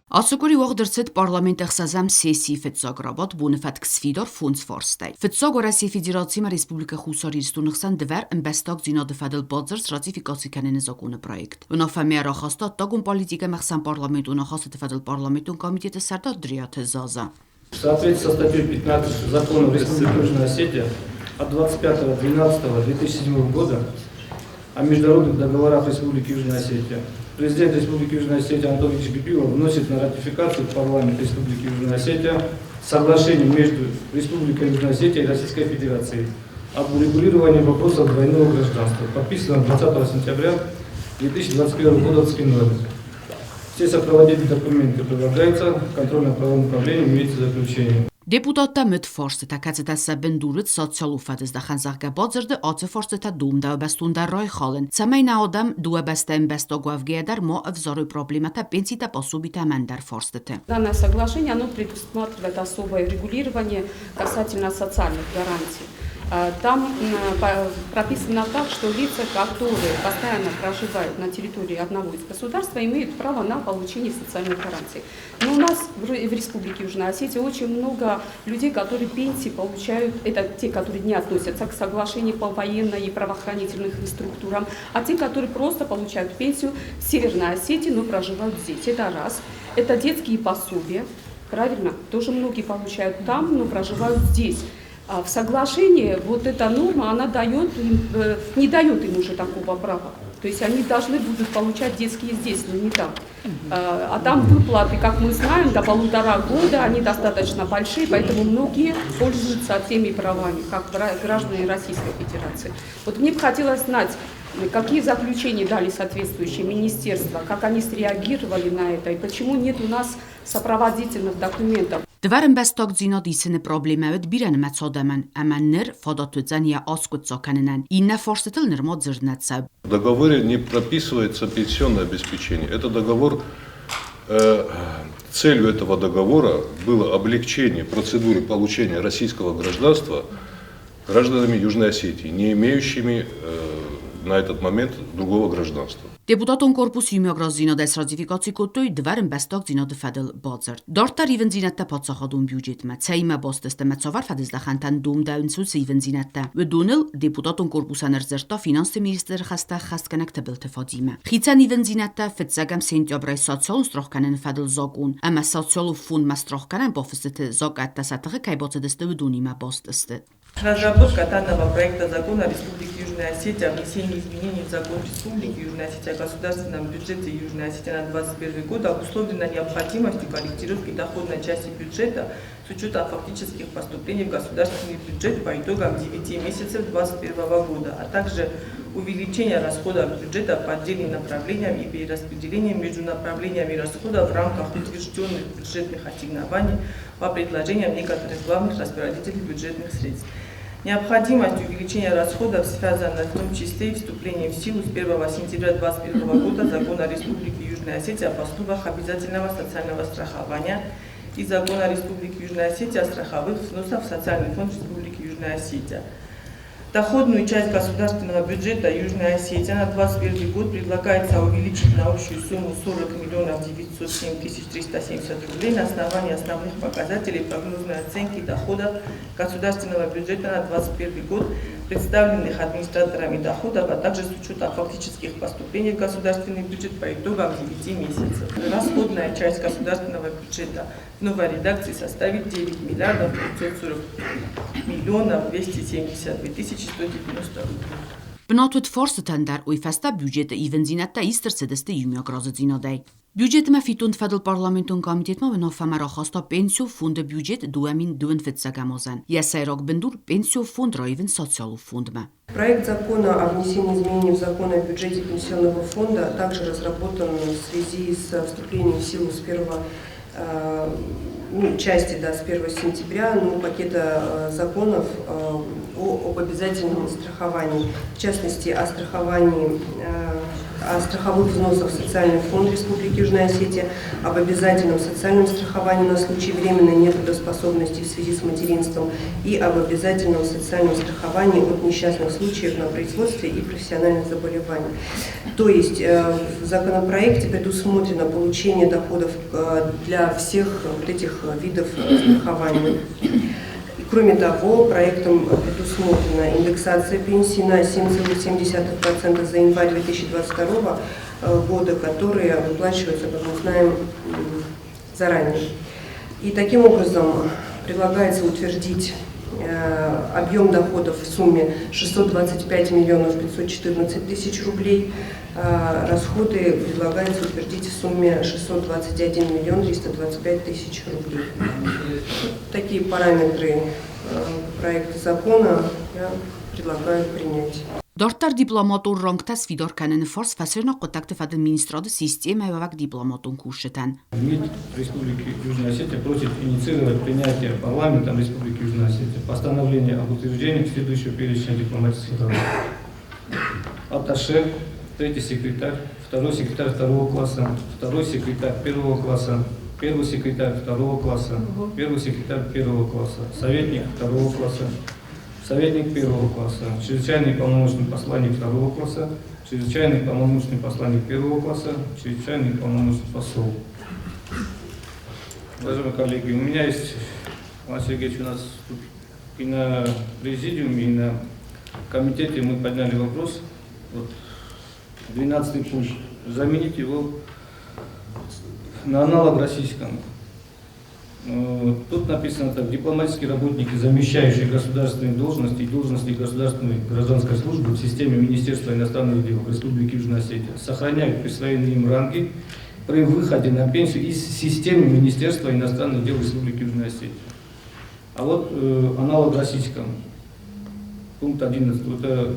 Ասուկուրի ուղդրցիտ պարլամենտ եղսազամ սեսի ֆետսոգրաբոտ բունըվատ կսվիդոր ֆունց ֆորստայ. Ֆետսոգորասի ֆեդերացիма Республика Хусорիստունықсан դվեր ըմբեստոկ ձինոդվադել բոձրս ռատիֆիկացիքանեն զոգունը պրոյեկտ. Վնոֆամիա ռոխաստո տոգուն политика մեղսան պարլամենտ ունախասը դվադել պարլամենտուն կոմիտետը սարդա դրիաթը զազա. В соответствии со статьей 15 Закона Республики Южная Осетия от 25.12.2007 года о международных договорах Республики Южная Осетия, президент Республики Южная Осетия Антон Ильич Бипилов вносит на ратификацию в парламент Республики Южная Осетия соглашение между Республикой Южная Осетия и Российской Федерацией об урегулировании вопросов двойного гражданства, подписано 20 сентября 2021 года в Скинове. Все сопроводительные документы прилагаются, контрольно-правовым управлением имеется заключение. Deputata mit forste kazeta bendurit sotsialufades da khanzarga bodzerde atse forste dumda bestunda roy khalen tsamena odam due bestem bestogwavgedar mo взору проблемата пенсита пособита мандар форстете. Данное соглашение оно предусматривает особое регулирование касательно социальных гарантий. Там прописано так, что лица, которые постоянно проживают на территории одного из государств, имеют право на получение социальных гарантий. Но у нас в Республике Южная Осетия очень много людей, которые пенсии получают, это те, которые не относятся к соглашению по военной и правоохранительным структурам, а те, которые просто получают пенсию в Северной Осетии, но проживают здесь. Это раз. Это детские пособия, правильно? Тоже многие получают там, но проживают здесь. В соглашении вот эта норма, она дает им, не дает им уже такого права. То есть они должны будут получать детские здесь, но не там. А там выплаты, как мы знаем, до 1,5 года, они достаточно большие, поэтому многие пользуются теми правами, как граждане Российской Федерации. Вот мне бы хотелось знать, какие заключения дали соответствующие министерства, как они среагировали на это, и почему нет у нас сопроводительных документов. Դվարն բեստոկ ձինոդիսինը պրոբլեմավետ բիրան մացոդաման, ամաններ ֆոդոտուձան я оскут цоканенан. Инна форстетл нермод зернатса. В договоре не прописывается пенсионное обеспечение. Это договор, целью этого договора было облегчение процедуры получения российского гражданства гражданами Южной Осетии, не имеющими на этот момент другого гражданства. Deputatun korpus յումիոգրոզ զինոդես ռատիֆիկացի կոտոյ դվարն բեստոկ զինոդը ֆադել բոձր. Դորտար իվն զինատտա պատսախադում բյուջետմա, ցայմա բոստեստը մեցովար ֆադեզդախանտան դում դաունցուց իվն զինատտա. Վդունել deputatun korpusaներ զերտա ֆինանսի մինիստր խաստա խաստկանակ տբելտը ֆադիմա. Խիցան իվն զինատտա ֆեցագամ սենտյաբրայ սոցիալ ստրոխկանեն ֆադել զոգուն, ամա սոցիալ ֆուն մաստրոխկանեն բոֆստը զոգատտա սատղը կայբոցեդստը վդունիմա бостесты. Разработка данного проекта закона Республики Южная Осетия о внесении изменений в закон Республики Южная Осетия о государственном бюджете Южной Осетии на 2021 год обусловлена необходимостью корректировки доходной части бюджета с учетом фактических поступлений в государственный бюджет по итогам 9 месяцев 2021 года, а также увеличения расходов бюджета по отдельным направлениям и перераспределением между направлениями расходов в рамках утвержденных бюджетных ассигнований по предложениям некоторых главных распорядителей бюджетных средств. Необходимость увеличения расходов связана в том числе и вступлением в силу с 1 сентября 2021 года Закона Республики Южная Осетия об основах обязательного социального страхования и Закона Республики Южная Осетия о страховых взносах в Социальный фонд Республики Южная Осетия. Доходную часть государственного бюджета Южной Осетии на 2021 год предлагается увеличить на общую сумму 40 миллионов 907 тысяч 370 рублей на основании основных показателей прогнозной оценки доходов государственного бюджета на 2021 год, представленных администраторами доходов, а также с учетом фактических поступлений в государственный бюджет по итогам 9 месяцев. Расходная часть государственного бюджета в новой редакции составит 9 миллиардов 540 миллионов 272 тысячи 190 рублей. Բնոթուտ ֆորստան դար ու ֆաստա բյուջետը իվն զինատտա իստրցեդստը յումիոգրոզը զինոդայ. Բյուջետը մֆիտուն ֆադել պարլամենտուն կոմիտետմա վնոֆամա ռոխաստա պենսիո ֆունդը բյուջետ դուամին դուն ֆեցագամոզան. Ясайрок бендур пенсию фонд роивен социалу фондма. Проект закона о внесении изменений в закон о бюджете пенсионного фонда также разработан в связи с вступлением в силу с 1 части с 1 сентября пакета законов об обязательном страховании, в частности о страховании о страховых взносах в социальный фонд Республики Южная Осетия, об обязательном социальном страховании на случай временной нетрудоспособности в связи с материнством и об обязательном социальном страховании от несчастных случаев на производстве и профессиональных заболеваний. То есть в законопроекте предусмотрено получение доходов для всех вот этих видов страхования. Кроме того, проектом предусмотрена индексация пенсий на 7,7% за январь 2022 года, которые выплачиваются, как мы знаем, заранее. И таким образом предлагается утвердить объем доходов в сумме 625 миллионов 514 тысяч рублей. Расходы предлагается утвердить в сумме 621 миллион 325 тысяч рублей. Такие параметры проекта закона я предлагаю принять. Դորտար դիպլոմատուր ռոնգտաս վիդոր կանեն ֆորս ֆասերնա կոտակտը ֆադը մինիստրոդը սիստեմը վավակ дипlomatун кушетан. МИД Республики Южная Осетия просит инициировать принятие парламентом Республики Южная Осетия постановления об утверждении следующего перечня дипломатических работ. Атташе, третий секретарь, второй секретарь второго класса, второй секретарь первого класса, первый секретарь второго класса, первый секретарь первого класса, советник второго класса, советник первого класса, чрезвычайный полномочный посланник второго класса, чрезвычайный полномочный посланник первого класса, чрезвычайный полномочный посол. Уважаемые коллеги, у меня есть, Василий Сергеевич, у нас тут и на президиуме, и на комитете мы подняли вопрос, вот 12-й пункт, заменить его на аналог российскому. Тут написано так: дипломатические работники, замещающие государственные должности и должности государственной гражданской службы в системе Министерства иностранных дел Республики Южная Осетия сохраняют присвоенные им ранги при выходе на пенсию из системы Министерства иностранных дел Республики Южная Осетия. А вот аналог российскому. Пункт 11. Это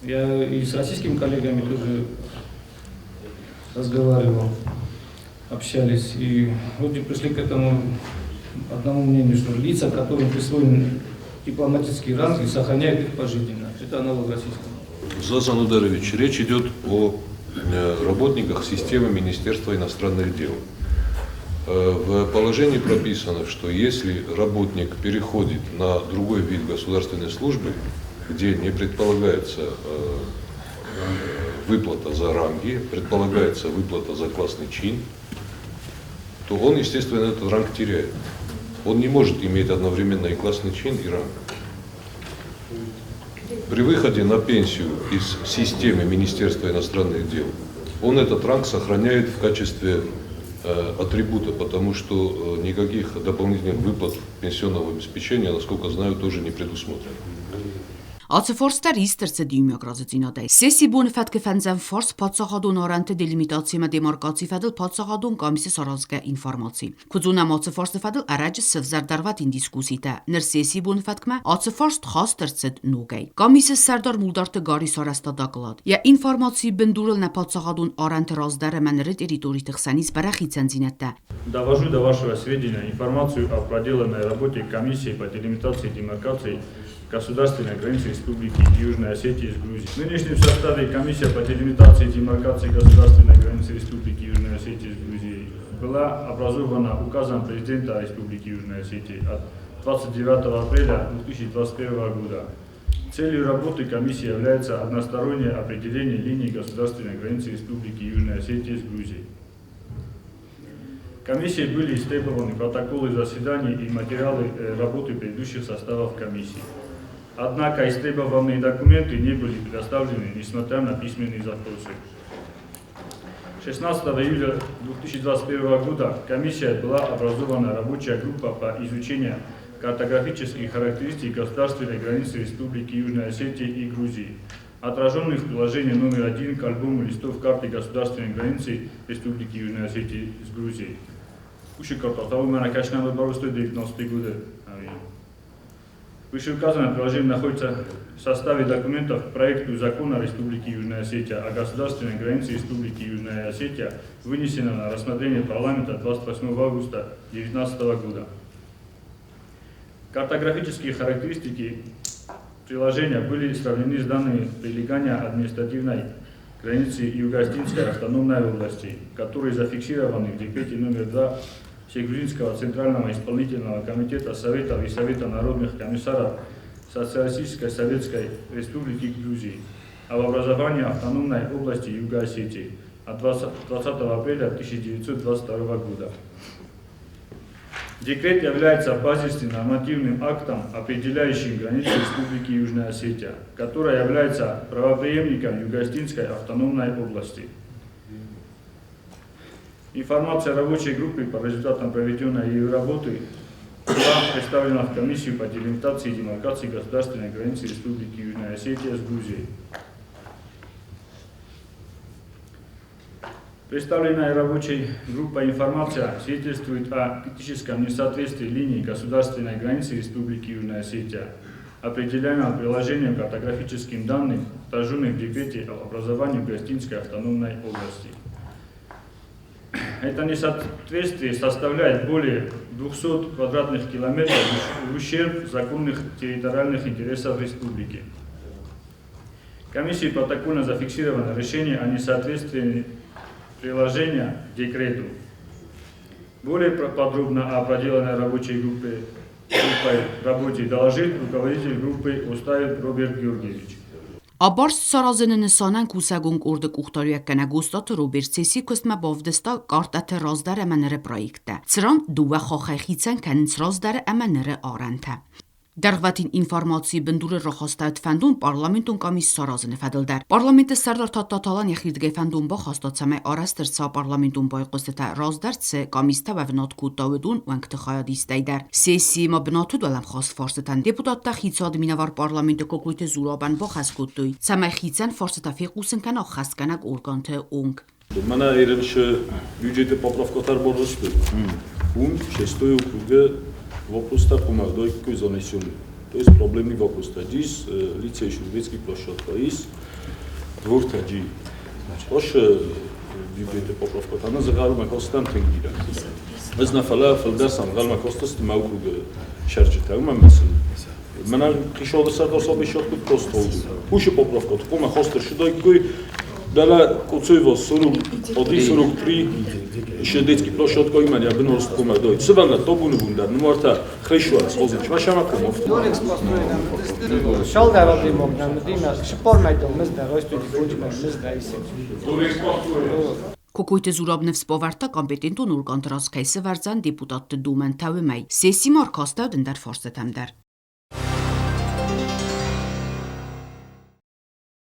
я и с российскими коллегами тоже разговаривал, общались, и вроде пришли к этому одному мнению, что лица, которым присвоены дипломатические ранги, сохраняют их пожизненно. Это аналог российского. Зазан Ударович, речь идет о работниках системы Министерства иностранных дел. В положении прописано, что если работник переходит на другой вид государственной службы, где не предполагается выплата за ранги, предполагается выплата за классный чин, то он, естественно, этот ранг теряет. Он не может иметь одновременно и классный чин, и ранг. При выходе на пенсию из системы Министерства иностранных дел он этот ранг сохраняет в качестве атрибута, потому что никаких дополнительных выплат пенсионного обеспечения, насколько знаю, тоже не предусмотрено. Ացեֆորստար իստերցը դիմյագրազը ծինոդայ։ Սեսի բուն ֆատկը ֆանզան ֆորս պատսաղադուն օրանտը դելիմիտացիա դեմարկացի ֆադել պատսաղադուն կամիսի սորազգա ինֆորմացի։ Կուզունամ ացեֆորստը ֆադել արաջը սվզարդարվատ ին դիսկուսիտա։ Նր սեսի բուն ֆատկմա ացեֆորստ խաստերցը նուգայ։ Կամիսը սարդար մուլդարտը գարի սորաստադակլադ։ Я ինֆորմացի բնդուրել նա պատսաղադուն օրանտը ռազդարը մանրը տերիտորի տխսանից բարախիցան զինատա։ Довожу до вашего сведения информацию о проделанной работе комиссии по делимитации и демаркации государственной границы Республики Южная Осетия с Грузией. В нынешнем составе комиссия по делимитации и демаркации государственной границы Республики Южная Осетия с Грузией была образована указом президента Республики Южная Осетия от 29 апреля 2021 года. Целью работы комиссии является одностороннее определение линии государственной границы Республики Южная Осетия с Грузией. Комиссией были истребованы протоколы заседаний и материалы работы предыдущих составов комиссии. Однако истребованные документы не были предоставлены, несмотря на письменные запросы. 16 июля 2021 года комиссия была образована рабочая группа по изучению картографических характеристик государственной границы Республики Южная Осетия и Грузии, отраженных в приложении номер 1 к альбому листов карты государственной границы Республики Южная Осетия с Грузией. Вышеуказанное приложение находится в составе документов к проекту закона Республики Южная Осетия о государственной границе Республики Южная Осетия, вынесено на рассмотрение парламента 28 августа 2019 года. Картографические характеристики приложения были сравнены с данными прилегания административной границы Юго-Осетинской автономной области, которые зафиксированы в декрете номер 2 Всегрузинского Центрального исполнительного комитета Советов и Совета народных комиссаров Социалистической Советской Республики Грузии об образовании автономной области Юго-Осетии от 20 апреля 1922 года. Декрет является базисным нормативным актом, определяющим границы Республики Южная Осетия, которая является правопреемником Юго-Осетинской автономной области. Информация рабочей группы по результатам проведенной ее работы была представлена в комиссию по делимитации и демаркации государственной границы Республики Южная Осетия с Грузией. Представленная рабочей группой информация свидетельствует о критическом несоответствии линии государственной границы Республики Южная Осетия, определяемого приложением к картографическим данным, отраженным в декрете об образовании Юго-Осетинской автономной области. Это несоответствие составляет более 200 квадратных километров в ущерб законных территориальных интересов республики. Комиссией протокольно зафиксировано решение о несоответствии приложения к декрету. Более подробно о проделанной рабочей группой работе доложит руководитель группы Устаев Роберт Георгиевич. Աբարս սարազենը նսանան կուսագուն կորդը կուխտարյակ կնագուստատը Ռոբերտսեսի կստմա բովդստա կարտատը ռազդար əmənərə պրոյեկտը։ Ծրան դուվա խոխայխիցən կənից ռազդար əmənərə արանթը։ Դարվատին ինվորմացիի բնդուրը ռոխաստայդ ֆանդուն պարլամենտուն կամիս սարազենը ֆադլդար։ Պարլամենտը սարդար տատատալան եխիրդգե ֆանդուն բա խաստացամայ արաստրցա պարլամենտուն բայկոստետա ռազդարցը կամիստա վավնոտ կուտավդուն ուանքտը խայադիստայդար։ Սեսի մա բնատուդ վալամ խաս ֆորստան դեպուտատտա խիցադ մինավար պարլամենտը կոկույտը զուրաբան բա խասկուտույ։ Ցամայ խիցան ֆորստա ֆիղուսն կան ախասկանակ օրկանթը ունք։ Mana раньше бюджеты поправка торборосту. Шестой округ вопрос такой, какой занесен. То есть проблемный вопрос. Здесь лицей шурветский площадка есть двор таджи. Още бюджеты поправка тана загалма костан тенгира. Biz nafala fildersam galma kostas ma okruga şarjita. Mana kişoda sardar sobe şotku prost oldu. Uşu popravka. Koma hoster şuday koy Dala Kocovo 41-43 Шедецкий площадка имани абнорст кома дойт. Сувана тобуну бундар нумарта хрешуара созич. Машамакомов. Долекс построен. Шалдава демогнам дима шпор майдом мызда ростуди фунчман мызда исе. Долекс построен. Կոկույտը զուրաբնև սպովարտա կամպետենտուն ուրկանտրաս կայսը վարձան դեպուտատ դումեն թավը մայ։ Սեսի մարկաստավ դնդար ֆորսետ համդար։